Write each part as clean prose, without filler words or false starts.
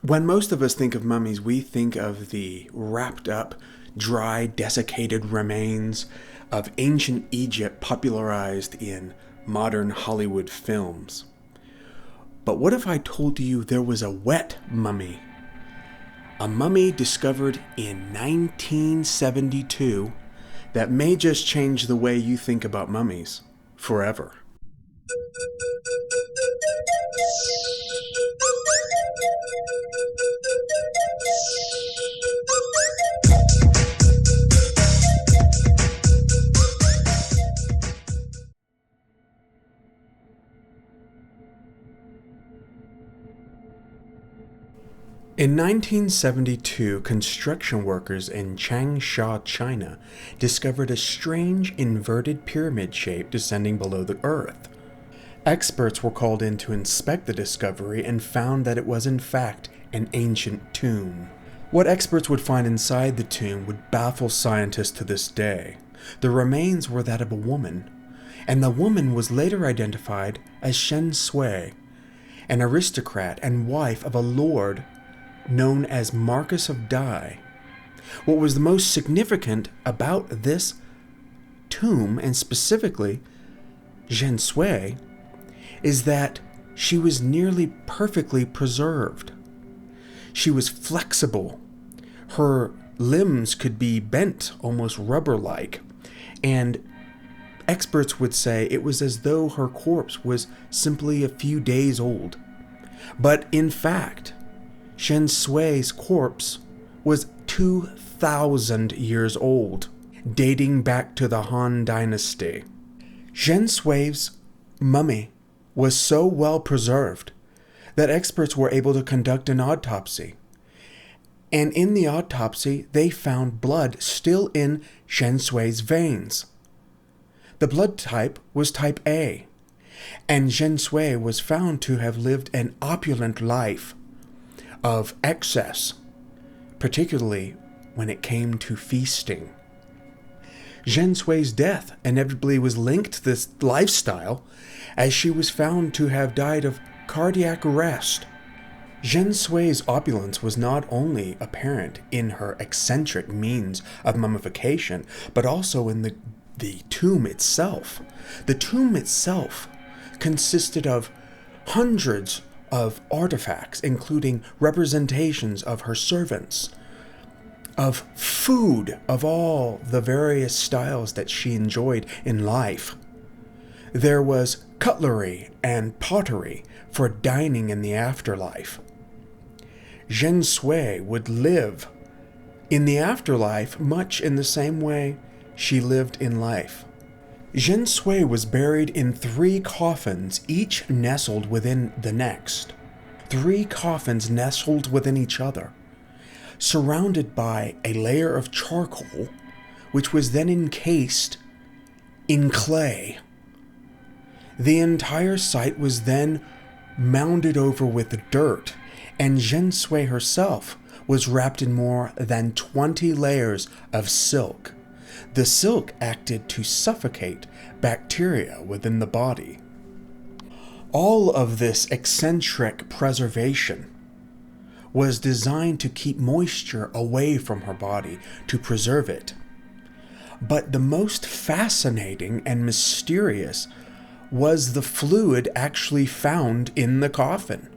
When most of us think of mummies, we think of the wrapped up, dry, desiccated remains of ancient Egypt popularized in modern Hollywood films. But what if I told you there was a wet mummy? A mummy discovered in 1972 that may just change the way you think about mummies forever. In 1972, construction workers in Changsha, China, discovered a strange inverted pyramid shape descending below the earth. Experts were called in to inspect the discovery and found that it was in fact an ancient tomb. What experts would find inside the tomb would baffle scientists to this day. The remains were that of a woman, and the woman was later identified as Shen Sui, an aristocrat and wife of a lord known as Marquis of Dai. What was the most significant about this tomb, and specifically Shen Sui, is that she was nearly perfectly preserved. She was flexible. Her limbs could be bent almost rubber-like, and experts would say it was as though her corpse was simply a few days old. But in fact, Shen Sui's corpse was 2,000 years old, dating back to the Han Dynasty. Shen Sui's mummy was so well preserved that experts were able to conduct an autopsy. And in the autopsy, they found blood still in Shen Sui's veins. The blood type was type A, and Shen Sui was found to have lived an opulent life of excess, particularly when it came to feasting. Shen Sui's death inevitably was linked to this lifestyle, as she was found to have died of cardiac arrest. Shen Sui's opulence was not only apparent in her eccentric means of mummification, but also in the tomb itself. The tomb itself consisted of hundreds of artifacts, including representations of her servants, of food of all the various styles that she enjoyed in life. There was cutlery and pottery for dining in the afterlife. Shen Sui would live in the afterlife much in the same way she lived in life. Shen Sui was buried in 3 coffins, each nestled within the next. 3 coffins nestled within each other, surrounded by a layer of charcoal, which was then encased in clay. The entire site was then mounded over with dirt, and Shen Sui herself was wrapped in more than 20 layers of silk. The silk acted to suffocate bacteria within the body. All of this eccentric preservation was designed to keep moisture away from her body, to preserve it. But the most fascinating and mysterious was the fluid actually found in the coffin.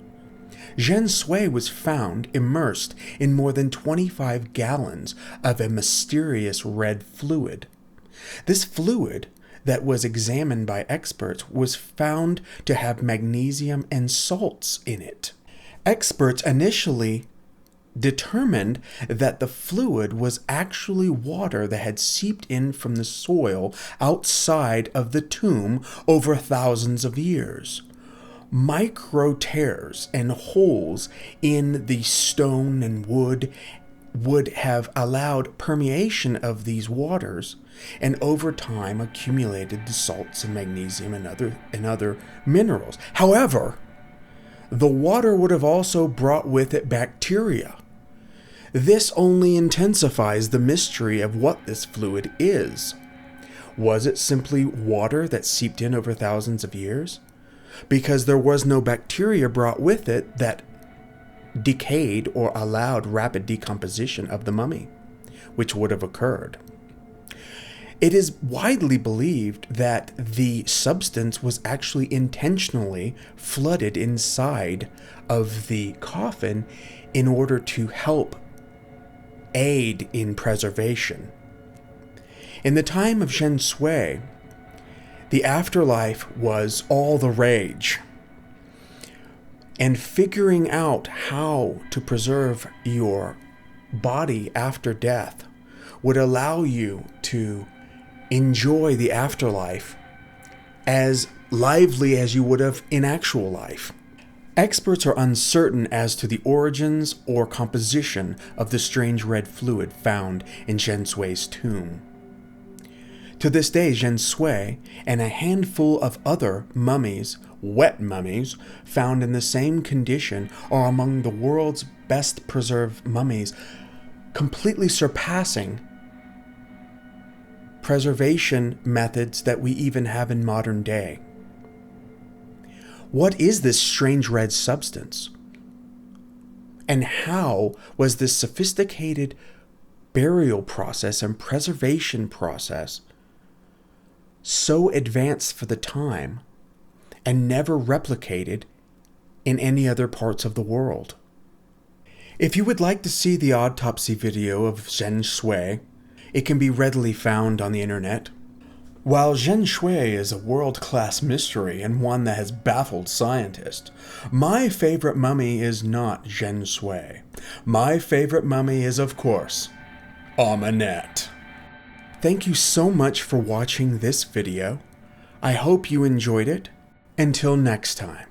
Shen Sui was found immersed in more than 25 gallons of a mysterious red fluid. This fluid that was examined by experts was found to have magnesium and salts in it. Experts initially determined that the fluid was actually water that had seeped in from the soil outside of the tomb over thousands of years. Micro tears and holes in the stone and wood would have allowed permeation of these waters, and over time accumulated the salts and magnesium and other minerals. However, the water would have also brought with it bacteria. This only intensifies the mystery of what this fluid is. Was it simply water that seeped in over thousands of years? Because there was no bacteria brought with it that decayed or allowed rapid decomposition of the mummy, which would have occurred. It is widely believed that the substance was actually intentionally flooded inside of the coffin in order to help aid in preservation. In the time of Zheng Sui, the afterlife was all the rage, and figuring out how to preserve your body after death would allow you to enjoy the afterlife as lively as you would have in actual life. Experts are uncertain as to the origins or composition of the strange red fluid found in Zheng Sui's tomb. To this day, Zheng Sui and a handful of other mummies, wet mummies, found in the same condition are among the world's best preserved mummies, completely surpassing preservation methods that we even have in modern day. What is this strange red substance? And how was this sophisticated burial process and preservation process so advanced for the time and never replicated in any other parts of the world? If you would like to see the autopsy video of Zheng Sui, it can be readily found on the internet. While Zheng Sui is a world-class mystery and one that has baffled scientists, my favorite mummy is not Zheng Sui. My favorite mummy is, of course, Amenet. Thank you so much for watching this video. I hope you enjoyed it. Until next time.